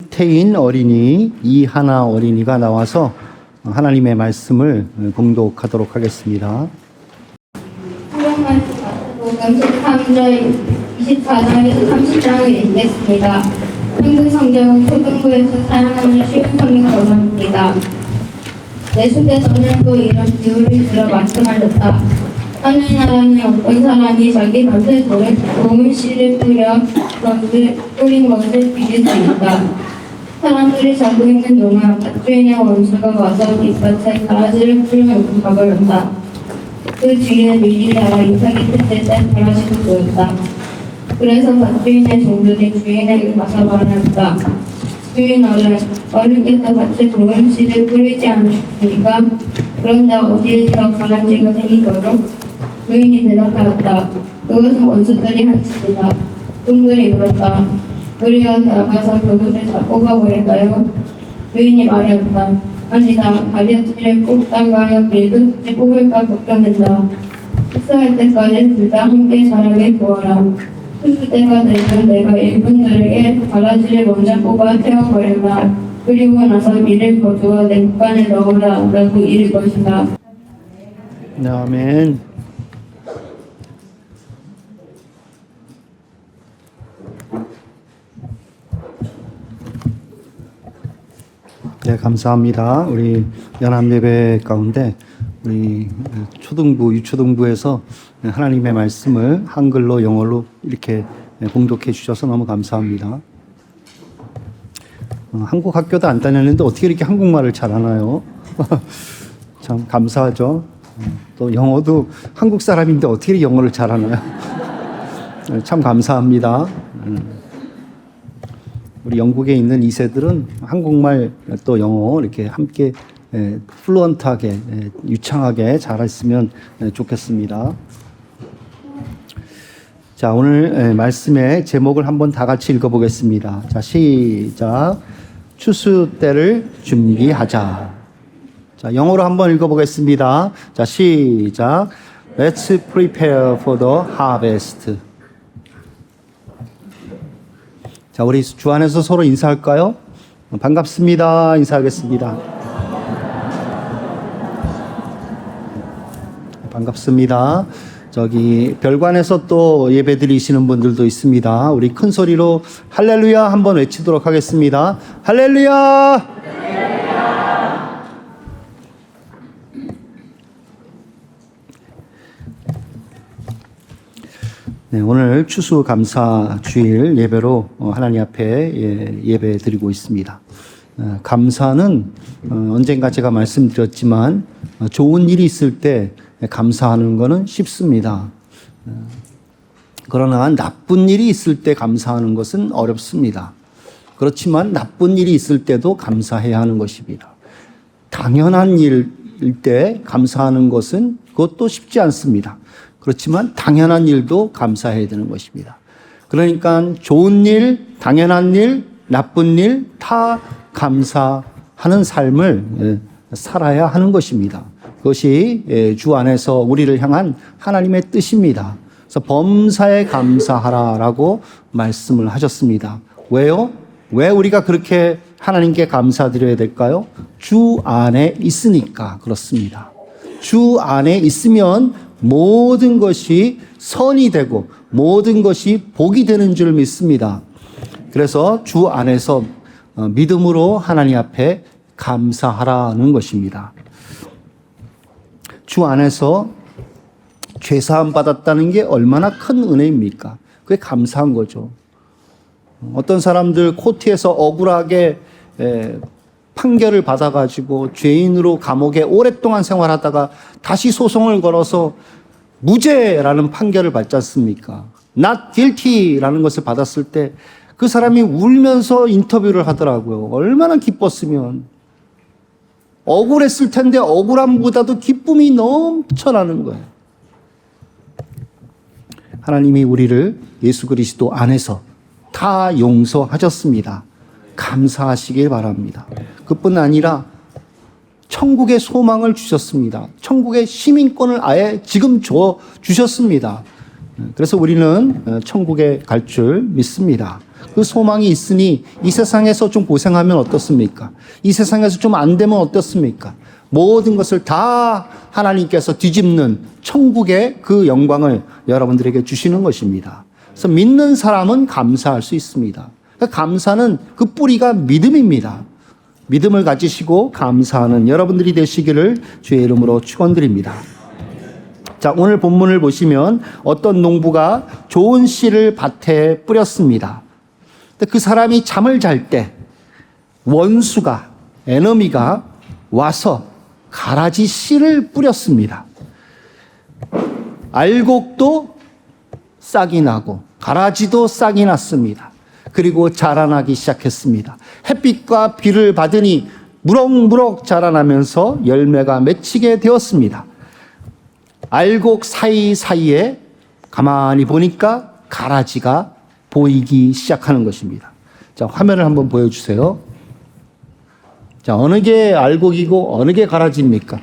태인 어린이 이하나 어린이가 나와서 하나님의 말씀을 봉독하도록 하겠습니다. 성경 말씀 마태복음 13절 24장에서 30장을 읽겠습니다. 한국 성경은 초등부에서 사용하는 쉬운 성경 번역입니다. 예수께서는 또 이런 비유를 들어 말씀하셨다. 하늘나라는 어떤 사람이 자기 밭에 좋은 씨를 뿌린 것을 비길 수 있다. 사람들이 자고 있는 동안 밭주인의 원수가 와서 뒷밭에 가라지를 풀며 가버렸다. 그 뒤에 밀이 자라 잎사귀 뜯을 때 가라지도 보였다. 그래서 밭주인의 종들이 주인에게 가서 말했다. 주인 어른께서 밭에 좋은 씨를 뿌리지 않으십니까? 그런데 어디에서 가라지가 생기도록? 주인이 대답하였다. 그것은 원수들이 한 짓이다. 종들이 물었다. 우리가 나가서 그것을 다 뽑아버릴까요? 주인이 말하였다. 아니다. 가려지를 뽑다가 늙은 뽑을까 걱정된다. 식사할 때까지 둘 다 함께 자라게 두어라. 풀 때가 되면 내가 일꾼들에게 가라지를 먼저 뽑아 태워버려라. 그리고 나서 이를 거두어 냉간에 넣어라. 라고 이를 것이다. 아멘. 네, 감사합니다. 우리 연합예배 가운데 우리 초등부, 유초등부에서 하나님의 말씀을 한글로 영어로 이렇게 봉독해 주셔서 너무 감사합니다. 한국 학교도 안 다녔는데 어떻게 이렇게 한국말을 잘하나요? 참 감사하죠. 또 영어도 한국 사람인데 어떻게 영어를 잘하나요? 참 감사합니다. 우리 영국에 있는 2세들은 한국말 또 영어 이렇게 함께 플루언트하게 유창하게 잘했으면 좋겠습니다. 자, 오늘 말씀의 제목을 한번 다 같이 읽어보겠습니다. 자, 시작. 추수 때를 준비하자. 자, 영어로 한번 읽어보겠습니다. 자, 시작. Let's prepare for the harvest. 자, 우리 주 안에서 서로 인사할까요? 반갑습니다. 인사하겠습니다. 반갑습니다. 저기 별관에서 또 예배 드리시는 분들도 있습니다. 우리 큰 소리로 할렐루야 한번 외치도록 하겠습니다. 할렐루야! 네, 오늘 추수감사 주일 예배로 하나님 앞에 예배 드리고 있습니다. 감사는 언젠가 제가 말씀드렸지만 좋은 일이 있을 때 감사하는 것은 쉽습니다. 그러나 나쁜 일이 있을 때 감사하는 것은 어렵습니다. 그렇지만 나쁜 일이 있을 때도 감사해야 하는 것입니다. 당연한 일일 때 감사하는 것은 그것도 쉽지 않습니다. 그렇지만 당연한 일도 감사해야 되는 것입니다. 그러니까 좋은 일, 당연한 일, 나쁜 일 다 감사하는 삶을 살아야 하는 것입니다. 그것이 주 안에서 우리를 향한 하나님의 뜻입니다. 그래서 범사에 감사하라라고 말씀을 하셨습니다. 왜요? 왜 우리가 그렇게 하나님께 감사드려야 될까요? 주 안에 있으니까 그렇습니다. 주 안에 있으면 모든 것이 선이 되고 모든 것이 복이 되는 줄 믿습니다. 그래서 주 안에서 믿음으로 하나님 앞에 감사하라는 것입니다. 주 안에서 죄사함 받았다는 게 얼마나 큰 은혜입니까? 그게 감사한 거죠. 어떤 사람들 코트에서 억울하게 판결을 받아가지고 죄인으로 감옥에 오랫동안 생활하다가 다시 소송을 걸어서 무죄라는 판결을 받지 않습니까? Not guilty라는 것을 받았을 때 그 사람이 울면서 인터뷰를 하더라고요. 얼마나 기뻤으면. 억울했을 텐데 억울함보다도 기쁨이 넘쳐나는 거예요. 하나님이 우리를 예수 그리스도 안에서 다 용서하셨습니다. 감사하시길 바랍니다. 그뿐 아니라 천국의 소망을 주셨습니다. 천국의 시민권을 아예 지금 주셨습니다. 그래서 우리는 천국에 갈 줄 믿습니다. 그 소망이 있으니 이 세상에서 좀 고생하면 어떻습니까? 이 세상에서 좀 안 되면 어떻습니까? 모든 것을 다 하나님께서 뒤집는 천국의 그 영광을 여러분들에게 주시는 것입니다. 그래서 믿는 사람은 감사할 수 있습니다. 그러니까 감사는 그 뿌리가 믿음입니다. 믿음을 가지시고 감사하는 여러분들이 되시기를 주의 이름으로 축원드립니다. 자, 오늘 본문을 보시면 어떤 농부가 좋은 씨를 밭에 뿌렸습니다. 근데 그 사람이 잠을 잘 때 원수가, 에너미가 와서 가라지 씨를 뿌렸습니다. 알곡도 싹이 나고 가라지도 싹이 났습니다. 그리고 자라나기 시작했습니다. 햇빛과 비를 받으니 무럭무럭 자라나면서 열매가 맺히게 되었습니다. 알곡 사이사이에 가만히 보니까 가라지가 보이기 시작하는 것입니다. 자, 화면을 한번 보여주세요. 자, 어느 게 알곡이고 어느 게 가라지입니까?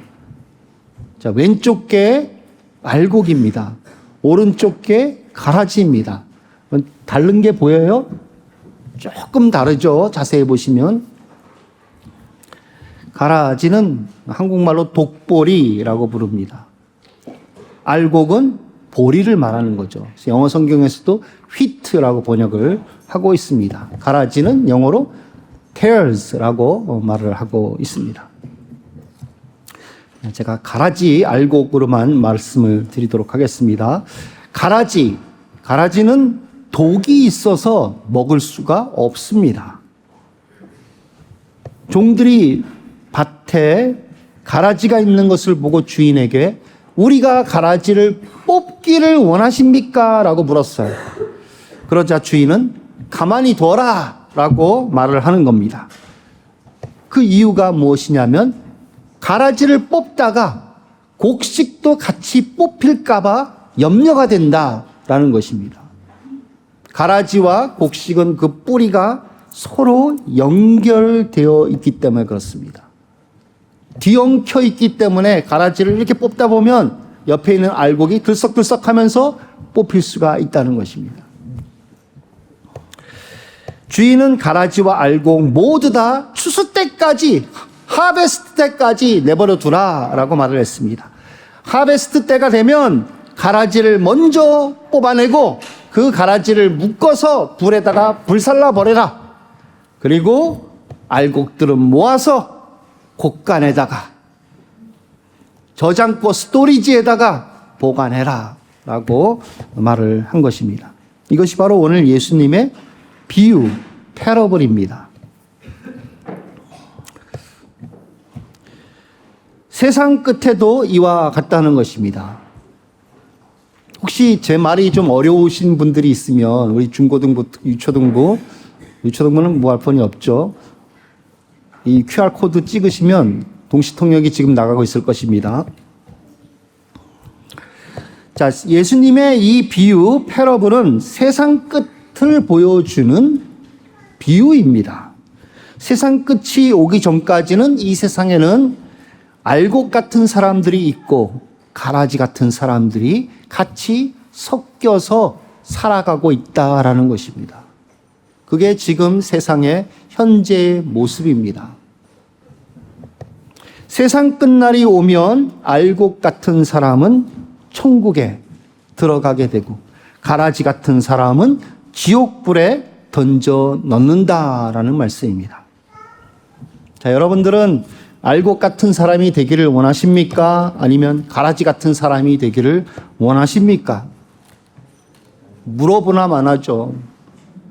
자, 왼쪽 게 알곡입니다. 오른쪽 게 가라지입니다. 다른 게 보여요? 조금 다르죠? 자세히 보시면. 가라지는 한국말로 독보리라고 부릅니다. 알곡은 보리를 말하는 거죠. 영어 성경에서도 wheat라고 번역을 하고 있습니다. 가라지는 영어로 tares라고 말을 하고 있습니다. 제가 가라지 알곡으로만 말씀을 드리도록 하겠습니다. 가라지는 독이 있어서 먹을 수가 없습니다. 종들이 밭에 가라지가 있는 것을 보고 주인에게 우리가 가라지를 뽑기를 원하십니까? 라고 물었어요. 그러자 주인은 가만히 둬라 라고 말을 하는 겁니다. 그 이유가 무엇이냐면 가라지를 뽑다가 곡식도 같이 뽑힐까봐 염려가 된다라는 것입니다. 가라지와 곡식은 그 뿌리가 서로 연결되어 있기 때문에 그렇습니다. 뒤엉켜 있기 때문에 가라지를 이렇게 뽑다 보면 옆에 있는 알곡이 들썩들썩 하면서 뽑힐 수가 있다는 것입니다. 주인은 가라지와 알곡 모두 다 추수 때까지, 하베스트 때까지 내버려 두라라고 말을 했습니다. 하베스트 때가 되면 가라지를 먼저 뽑아내고 그 가라지를 묶어서 불에다가 불살라 버려라. 그리고 알곡들은 모아서 곡간에다가 저장고 스토리지에다가 보관해라 라고 말을 한 것입니다. 이것이 바로 오늘 예수님의 비유, 패러블입니다. 세상 끝에도 이와 같다는 것입니다. 혹시 제 말이 좀 어려우신 분들이 있으면 우리 중고등부, 유초등부는 무할폰이 없죠. 이 QR코드 찍으시면 동시통역이 지금 나가고 있을 것입니다. 자, 예수님의 이 비유, 패러블은 세상 끝을 보여주는 비유입니다. 세상 끝이 오기 전까지는 이 세상에는 알곡 같은 사람들이 있고 가라지 같은 사람들이 같이 섞여서 살아가고 있다라는 것입니다. 그게 지금 세상의 현재의 모습입니다. 세상 끝날이 오면 알곡 같은 사람은 천국에 들어가게 되고 가라지 같은 사람은 지옥불에 던져 넣는다라는 말씀입니다. 자, 여러분들은 알곡 같은 사람이 되기를 원하십니까? 아니면 가라지 같은 사람이 되기를 원하십니까? 물어보나 마나죠.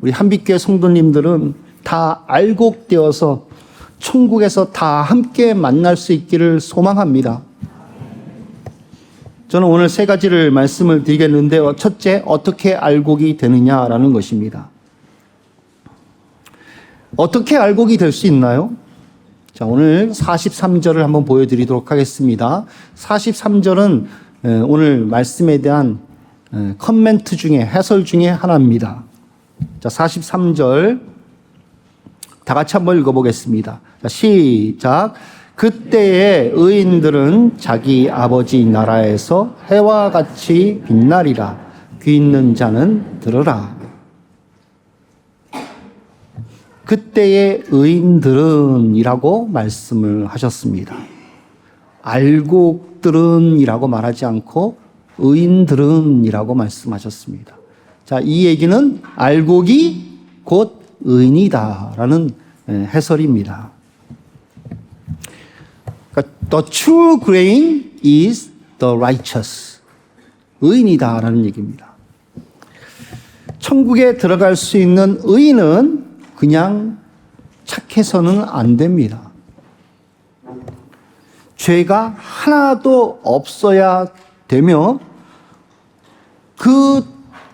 우리 한빛교회 성도님들은 다 알곡되어서 천국에서 다 함께 만날 수 있기를 소망합니다. 저는 오늘 세 가지를 말씀을 드리겠는데, 첫째, 어떻게 알곡이 되느냐라는 것입니다. 어떻게 알곡이 될 수 있나요? 자, 오늘 43절을 한번 보여드리도록 하겠습니다. 43절은 오늘 말씀에 대한 커멘트 중에, 해설 중에 하나입니다. 자, 43절 다 같이 한번 읽어보겠습니다. 자, 시작. 그때의 의인들은 자기 아버지 나라에서 해와 같이 빛나리라. 귀 있는 자는 들으라. 그때의 의인들은 이라고 말씀을 하셨습니다. 알곡들은 이라고 말하지 않고 의인들은 이라고 말씀하셨습니다. 자, 이 얘기는 알곡이 곧 의인이다라는 해설입니다. 그러니까 the true grain is the righteous. 의인이다라는 얘기입니다. 천국에 들어갈 수 있는 의인은 그냥 착해서는 안 됩니다. 죄가 하나도 없어야 되며 그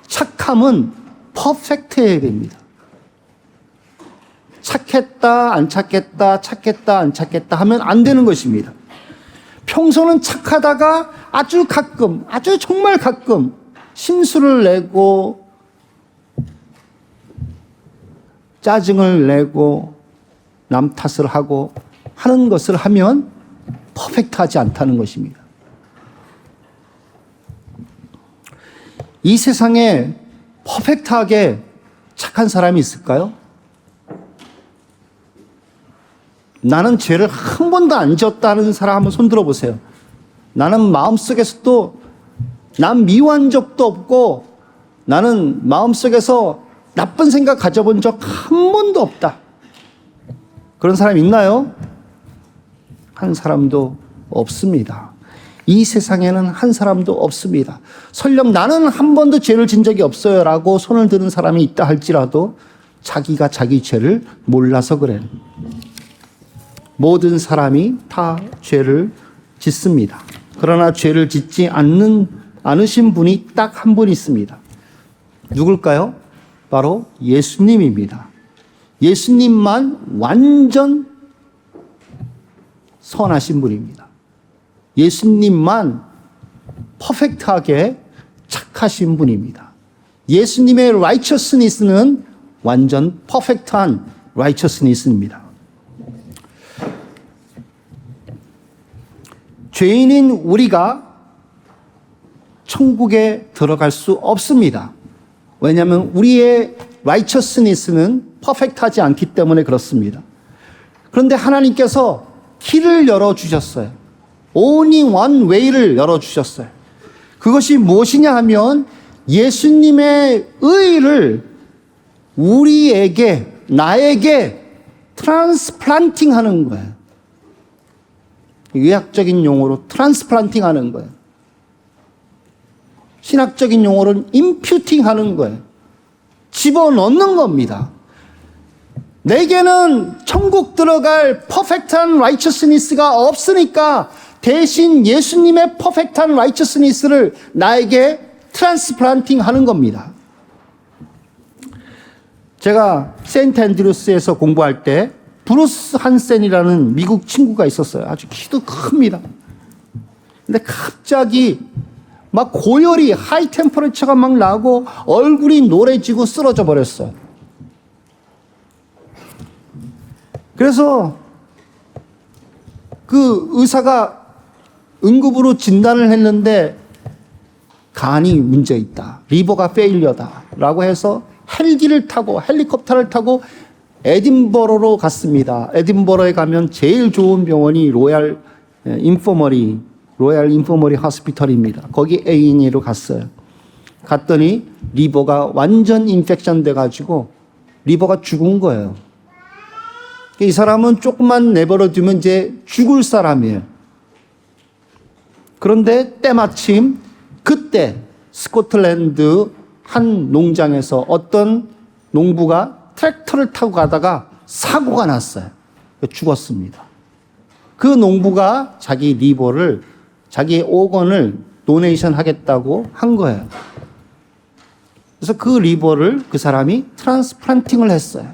착함은 퍼펙트해야 됩니다. 착했다, 안 착했다, 착했다, 안 착했다 하면 안 되는 것입니다. 평소는 착하다가 아주 가끔, 아주 정말 가끔 심술을 내고 짜증을 내고 남 탓을 하고 하는 것을 하면 퍼펙트하지 않다는 것입니다. 이 세상에 퍼펙트하게 착한 사람이 있을까요? 나는 죄를 한 번도 안 지었다는 사람 한번 손 들어보세요. 나는 마음속에서도 난 미워한 적도 없고 나는 마음속에서 나쁜 생각 가져본 적 한 번도 없다. 그런 사람 있나요? 한 사람도 없습니다. 이 세상에는 한 사람도 없습니다. 설령 나는 한 번도 죄를 진 적이 없어요 라고 손을 드는 사람이 있다 할지라도 자기가 자기 죄를 몰라서 그래. 모든 사람이 다 죄를 짓습니다. 그러나 죄를 짓지 않으신 분이 딱 한 분 있습니다. 누굴까요? 바로 예수님입니다. 예수님만 완전 선하신 분입니다. 예수님만 퍼펙트하게 착하신 분입니다. 예수님의 righteousness는 완전 퍼펙트한 righteousness입니다. 죄인인 우리가 천국에 들어갈 수 없습니다. 왜냐하면 우리의 righteousness는 퍼펙트하지 않기 때문에 그렇습니다. 그런데 하나님께서 길을 열어주셨어요. Only one way를 열어주셨어요. 그것이 무엇이냐 하면 예수님의 의를 우리에게, 나에게 트랜스플란팅 하는 거예요. 의학적인 용어로 트랜스플란팅 하는 거예요. 신학적인 용어로는 임퓨팅 하는 거예요. 집어넣는 겁니다. 내게는 천국 들어갈 퍼펙트한 라이처스니스가 없으니까 대신 예수님의 퍼펙트한 라이처스니스를 나에게 트랜스플란팅 하는 겁니다. 제가 세인트 앤드루스에서 공부할 때 브루스 한센이라는 미국 친구가 있었어요. 아주 키도 큽니다. 근데 갑자기 막 고열이 하이 템퍼레처가 막 나고 얼굴이 노래지고 쓰러져 버렸어요. 그래서 그 의사가 응급으로 진단을 했는데 간이 문제 있다. 리버가 페일리어다. 라고 해서 헬기를 타고 헬리콥터를 타고 에딘버러로 갔습니다. 에딘버러에 가면 제일 좋은 병원이 로얄 인포머리 호스피털입니다. 거기 A&E로 갔어요. 갔더니 리버가 완전 인펙션 돼가지고 리버가 죽은 거예요. 이 사람은 조금만 내버려 두면 이제 죽을 사람이에요. 그런데 때마침 그때 스코틀랜드 한 농장에서 어떤 농부가 트랙터를 타고 가다가 사고가 났어요. 죽었습니다. 그 농부가 자기 리버를, 자기 오건을 도네이션 하겠다고 한 거예요. 그래서 그 리버를 그 사람이 트랜스플란팅을 했어요.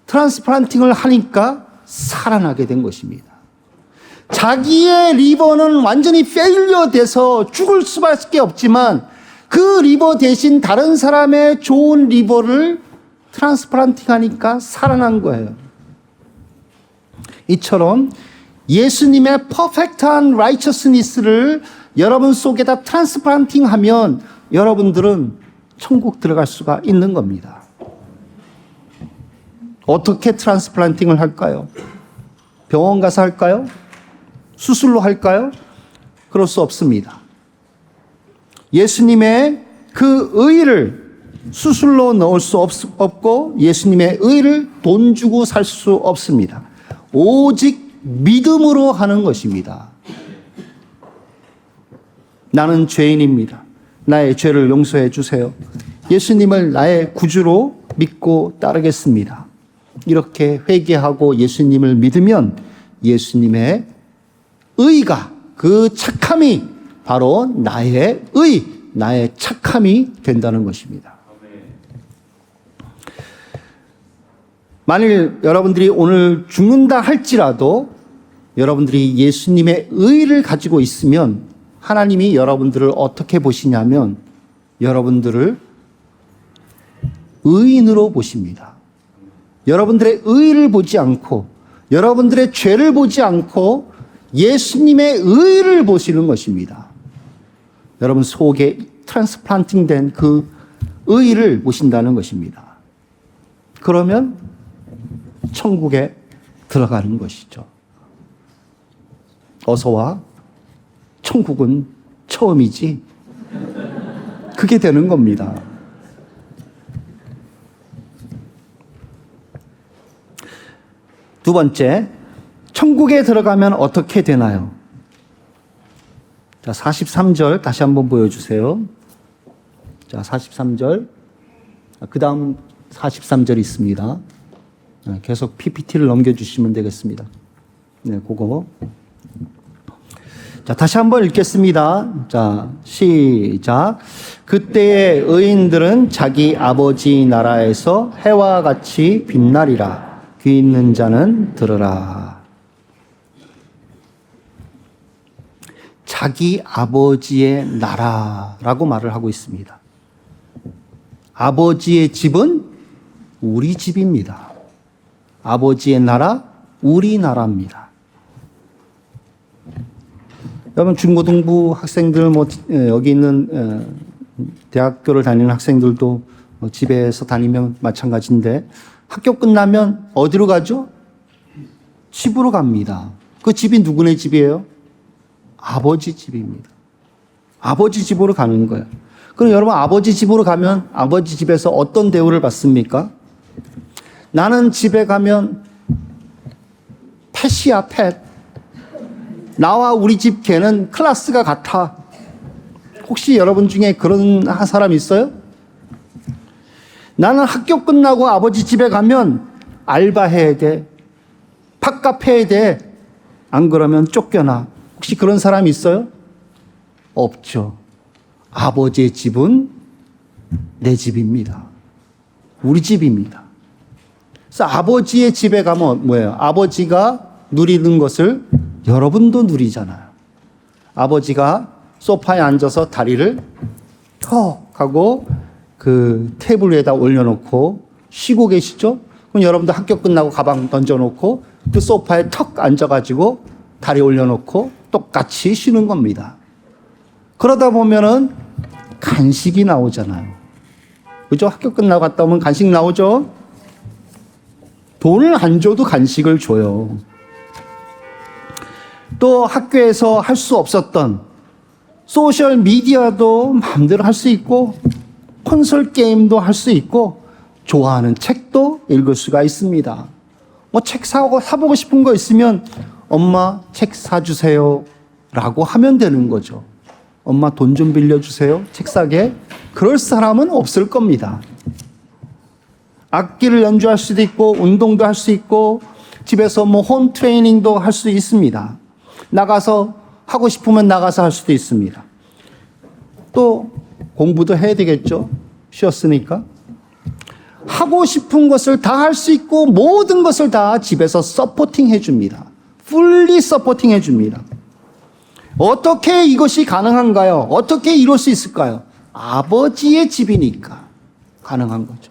트랜스플란팅을 하니까 살아나게 된 것입니다. 자기의 리버는 완전히 페일리어 돼서 죽을 수밖에 없지만 그 리버 대신 다른 사람의 좋은 리버를 트랜스플란팅 하니까 살아난 거예요. 이처럼 예수님의 퍼펙트한 라이처스니스를 여러분 속에다 트랜스플란팅 하면 여러분들은 천국 들어갈 수가 있는 겁니다. 어떻게 트랜스플란팅을 할까요? 병원 가서 할까요? 수술로 할까요? 그럴 수 없습니다. 예수님의 그 의를 수술로 넣을 수 없고 예수님의 의를 돈 주고 살 수 없습니다. 오직 믿음으로 하는 것입니다. 나는 죄인입니다. 나의 죄를 용서해 주세요. 예수님을 나의 구주로 믿고 따르겠습니다. 이렇게 회개하고 예수님을 믿으면 예수님의 의가, 그 착함이 바로 나의 의, 나의 착함이 된다는 것입니다. 만일 여러분들이 오늘 죽는다 할지라도 여러분들이 예수님의 의를 가지고 있으면 하나님이 여러분들을 어떻게 보시냐면 여러분들을 의인으로 보십니다. 여러분들의 의를 보지 않고 여러분들의 죄를 보지 않고 예수님의 의를 보시는 것입니다. 여러분 속에 트랜스플란팅 된 그 의를 보신다는 것입니다. 그러면 천국에 들어가는 것이죠. 어서 와. 천국은 처음이지. 그게 되는 겁니다. 두 번째, 천국에 들어가면 어떻게 되나요? 자, 43절 다시 한번 보여주세요. 자, 43절. 그 다음 43절이 있습니다. 계속 PPT를 넘겨주시면 되겠습니다. 네, 그거. 자, 다시 한번 읽겠습니다. 자, 시작. 그때의 의인들은 자기 아버지 나라에서 해와 같이 빛나리라. 귀 있는 자는 들으라. 자기 아버지의 나라라고 말을 하고 있습니다. 아버지의 집은 우리 집입니다. 아버지의 나라, 우리 나라입니다. 여러분 중고등부 학생들, 여기 있는 대학교를 다니는 학생들도 집에서 다니면 마찬가지인데 학교 끝나면 어디로 가죠? 집으로 갑니다. 그 집이 누구네 집이에요? 아버지 집입니다. 아버지 집으로 가는 거예요. 그럼 여러분 아버지 집으로 가면 아버지 집에서 어떤 대우를 받습니까? 나는 집에 가면 펫이야, 펫. 나와 우리 집 개는 클래스가 같아. 혹시 여러분 중에 그런 사람 있어요? 나는 학교 끝나고 아버지 집에 가면 알바해야 돼. 밥값 해야 돼. 안 그러면 쫓겨나. 혹시 그런 사람 있어요? 없죠. 아버지의 집은 내 집입니다. 우리 집입니다. 그래서 아버지의 집에 가면 뭐예요? 아버지가 누리는 것을 여러분도 누리잖아요. 아버지가 소파에 앉아서 다리를 턱 하고 그 테이블 위에다 올려놓고 쉬고 계시죠? 그럼 여러분도 학교 끝나고 가방 던져놓고 그 소파에 턱 앉아가지고 다리 올려놓고 똑같이 쉬는 겁니다. 그러다 보면은 간식이 나오잖아요. 그죠? 학교 끝나고 갔다 오면 간식 나오죠? 돈을 안 줘도 간식을 줘요. 또 학교에서 할 수 없었던 소셜 미디어도 마음대로 할 수 있고 콘솔 게임도 할 수 있고 좋아하는 책도 읽을 수가 있습니다. 뭐 책 사보고 싶은 거 있으면 엄마 책 사주세요 라고 하면 되는 거죠. 엄마 돈 좀 빌려주세요. 책 사게. 그럴 사람은 없을 겁니다. 악기를 연주할 수도 있고 운동도 할 수 있고 집에서 뭐 홈 트레이닝도 할 수 있습니다. 나가서 하고 싶으면 나가서 할 수도 있습니다. 또 공부도 해야 되겠죠. 쉬었으니까. 하고 싶은 것을 다 할 수 있고 모든 것을 다 집에서 서포팅 해줍니다. 풀리 서포팅 해줍니다. 어떻게 이것이 가능한가요? 어떻게 이룰 수 있을까요? 아버지의 집이니까 가능한 거죠.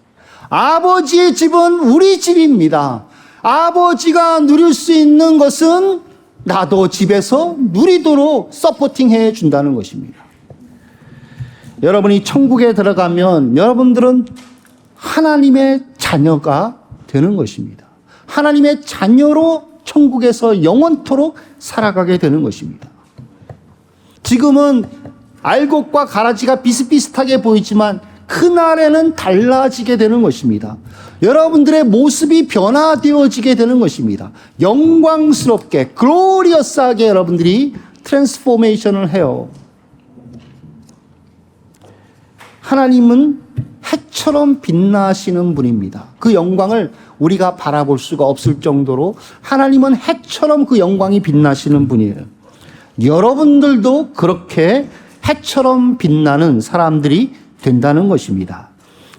아버지의 집은 우리 집입니다. 아버지가 누릴 수 있는 것은 나도 집에서 누리도록 서포팅해 준다는 것입니다. 여러분이 천국에 들어가면 여러분들은 하나님의 자녀가 되는 것입니다. 하나님의 자녀로 천국에서 영원토록 살아가게 되는 것입니다. 지금은 알곡과 가라지가 비슷비슷하게 보이지만 그날에는 달라지게 되는 것입니다. 여러분들의 모습이 변화되어지게 되는 것입니다. 영광스럽게, 글로리어스하게 여러분들이 트랜스포메이션을 해요. 하나님은 해처럼 빛나시는 분입니다. 그 영광을 우리가 바라볼 수가 없을 정도로 하나님은 해처럼 그 영광이 빛나시는 분이에요. 여러분들도 그렇게 해처럼 빛나는 사람들이 된다는 것입니다.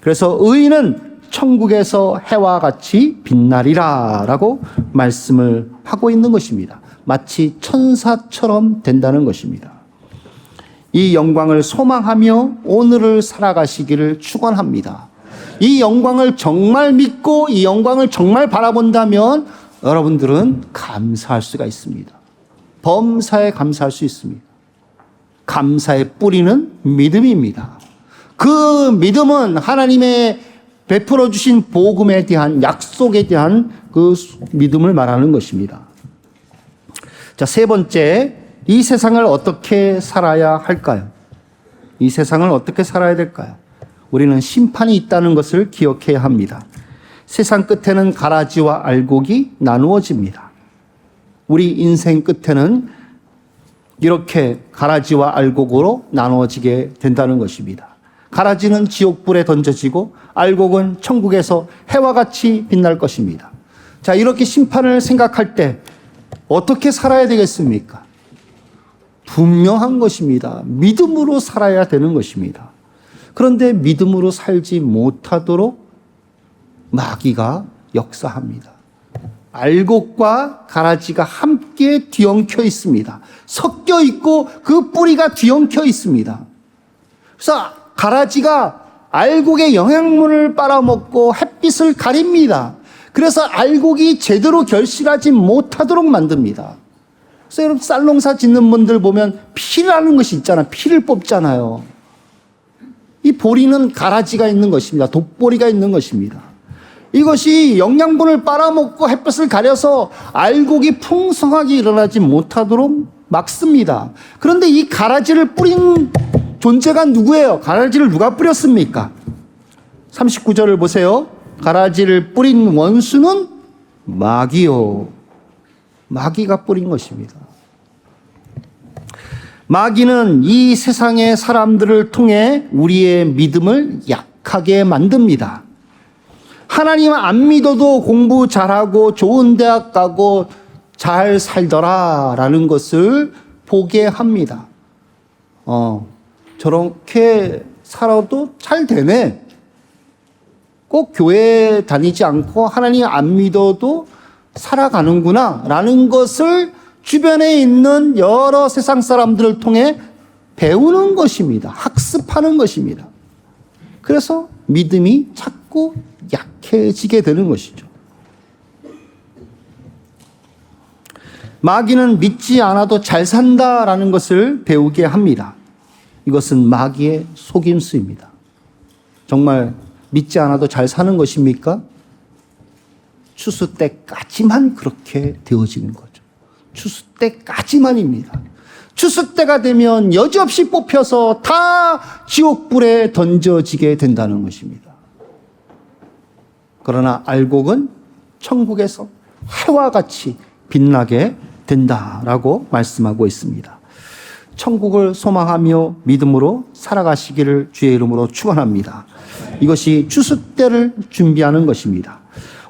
그래서 의인은 천국에서 해와 같이 빛나리라 라고 말씀을 하고 있는 것입니다. 마치 천사처럼 된다는 것입니다. 이 영광을 소망하며 오늘을 살아가시기를 축원합니다. 이 영광을 정말 믿고 이 영광을 정말 바라본다면 여러분들은 감사할 수가 있습니다. 범사에 감사할 수 있습니다. 감사의 뿌리는 믿음입니다. 그 믿음은 하나님의 베풀어 주신 복음에 대한 약속에 대한 그 믿음을 말하는 것입니다. 자, 세 번째, 이 세상을 어떻게 살아야 할까요? 이 세상을 어떻게 살아야 될까요? 우리는 심판이 있다는 것을 기억해야 합니다. 세상 끝에는 가라지와 알곡이 나누어집니다. 우리 인생 끝에는 이렇게 가라지와 알곡으로 나누어지게 된다는 것입니다. 가라지는 지옥불에 던져지고 알곡은 천국에서 해와 같이 빛날 것입니다. 자, 이렇게 심판을 생각할 때 어떻게 살아야 되겠습니까? 분명한 것입니다. 믿음으로 살아야 되는 것입니다. 그런데 믿음으로 살지 못하도록 마귀가 역사합니다. 알곡과 가라지가 함께 뒤엉켜 있습니다. 섞여 있고 그 뿌리가 뒤엉켜 있습니다. 그래서 가라지가 알곡의 영양분을 빨아먹고 햇빛을 가립니다. 그래서 알곡이 제대로 결실하지 못하도록 만듭니다. 그래서 여러분 쌀농사 짓는 분들 보면 피라는 것이 있잖아요. 피를 뽑잖아요. 이 보리는 가라지가 있는 것입니다. 돋보리가 있는 것입니다. 이것이 영양분을 빨아먹고 햇볕을 가려서 알곡이 풍성하게 일어나지 못하도록 막습니다. 그런데 이 가라지를 뿌린 존재가 누구예요? 가라지를 누가 뿌렸습니까? 39절을 보세요. 가라지를 뿌린 원수는 마귀요. 마귀가 뿌린 것입니다. 마귀는 이 세상의 사람들을 통해 우리의 믿음을 약하게 만듭니다. 하나님 안 믿어도 공부 잘하고 좋은 대학 가고 잘 살더라 라는 것을 보게 합니다. 저렇게 살아도 잘 되네. 꼭 교회 다니지 않고 하나님 안 믿어도 살아가는구나 라는 것을 주변에 있는 여러 세상 사람들을 통해 배우는 것입니다. 학습하는 것입니다. 그래서 믿음이 자꾸 약해지게 되는 것이죠. 마귀는 믿지 않아도 잘 산다라는 것을 배우게 합니다. 이것은 마귀의 속임수입니다. 정말 믿지 않아도 잘 사는 것입니까? 추수 때까지만 그렇게 되어지는 거죠. 추수 때까지만입니다. 추수 때가 되면 여지없이 뽑혀서 다 지옥불에 던져지게 된다는 것입니다. 그러나 알곡은 천국에서 해와 같이 빛나게 된다라고 말씀하고 있습니다. 천국을 소망하며 믿음으로 살아가시기를 주의 이름으로 축원합니다. 이것이 추수 때를 준비하는 것입니다.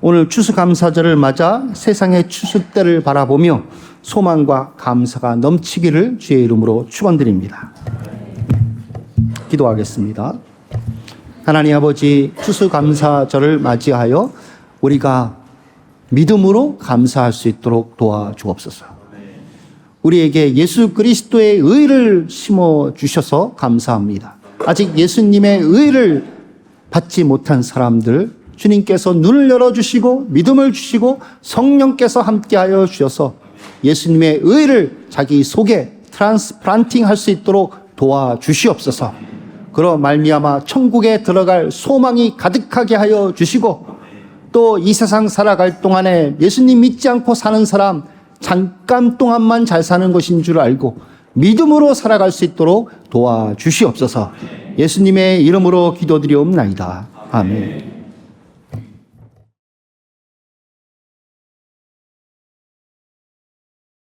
오늘 추수감사절을 맞아 세상의 추수 때를 바라보며 소망과 감사가 넘치기를 주의 이름으로 축원드립니다. 기도하겠습니다. 하나님 아버지, 추수감사절을 맞이하여 우리가 믿음으로 감사할 수 있도록 도와주옵소서. 우리에게 예수 그리스도의 의를 심어 주셔서 감사합니다. 아직 예수님의 의를 받지 못한 사람들, 주님께서 눈을 열어주시고 믿음을 주시고 성령께서 함께하여 주셔서 예수님의 의를 자기 속에 트랜스플란팅 할 수 있도록 도와주시옵소서. 그러 말미암아 천국에 들어갈 소망이 가득하게 하여 주시고 또 이 세상 살아갈 동안에 예수님 믿지 않고 사는 사람 잠깐 동안만 잘 사는 것인 줄 알고 믿음으로 살아갈 수 있도록 도와주시옵소서. 예수님의 이름으로 기도드리옵나이다. 아멘.